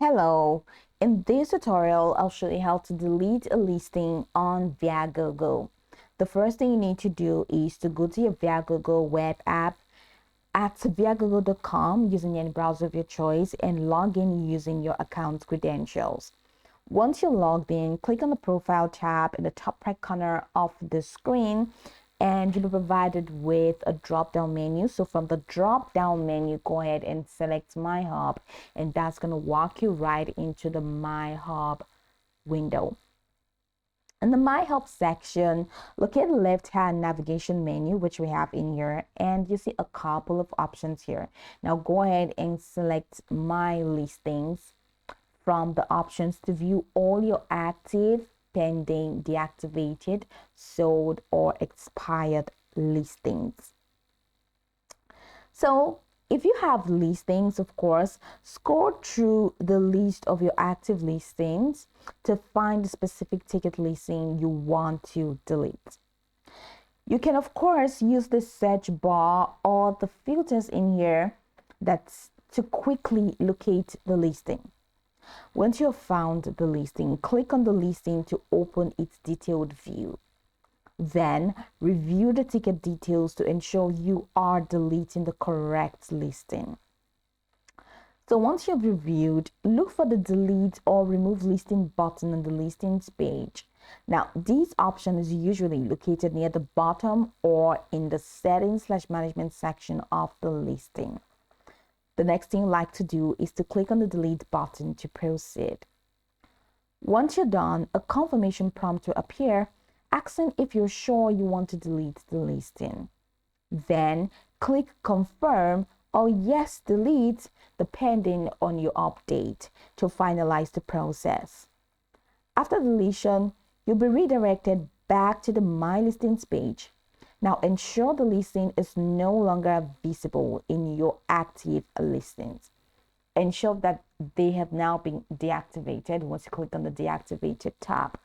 Hello, in this tutorial, I'll show you how to delete a listing on Viagogo. The first thing you need to do is to go to your Viagogo web app at viagogo.com using any browser of your choice and log in using your account credentials. Once you're logged in, click on the profile tab in the top right corner of the screen and you'll be provided with a drop down menu. So from the drop down menu, go ahead and select My Hub, and that's going to walk you right into the My Hub window. In the My Hub section, look at the left hand navigation menu, which we have in here, and you see a couple of options here. Now go ahead and select My Listings from the options to view all your active, pending, deactivated, sold, or expired listings. So if you have listings, of course, scroll through the list of your active listings to find the specific ticket listing you want to delete. You can, of course, use the search bar or the filters in here that's to quickly locate the listing. Once you have found the listing, click on the listing to open its detailed view. Then review the ticket details to ensure you are deleting the correct listing. So once you've reviewed, look for the delete or remove listing button on the listings page. Now, this option is usually located near the bottom or in the settings/management section of the listing. The next thing you like to do is to click on the delete button to proceed. Once you're done, a confirmation prompt will appear asking if you're sure you want to delete the listing. Then click confirm or yes delete depending on your update to finalize the process. After deletion, you'll be redirected back to the My Listings page. Now ensure the listing is no longer visible in your active listings. Ensure that they have now been deactivated once you click on the deactivated tab.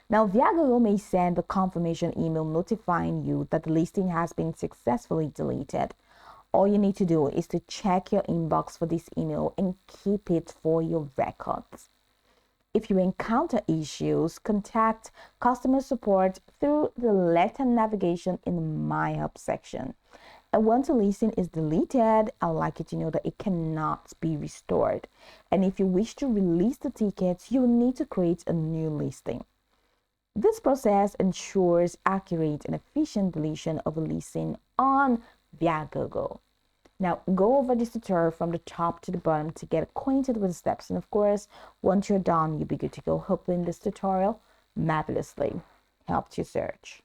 Now Viagogo may send a confirmation email notifying you that the listing has been successfully deleted. All you need to do is to check your inbox for this email and keep it for your records. If you encounter issues, contact customer support through the left-hand navigation in the My Hub section. And once a listing is deleted, I'd like you to know that it cannot be restored. And if you wish to release the tickets, you will need to create a new listing. This process ensures accurate and efficient deletion of a listing on Viagogo. Now, go over this tutorial from the top to the bottom to get acquainted with the steps. And of course, once you're done, you'll be good to go. Hopefully this tutorial marvelously helped you search.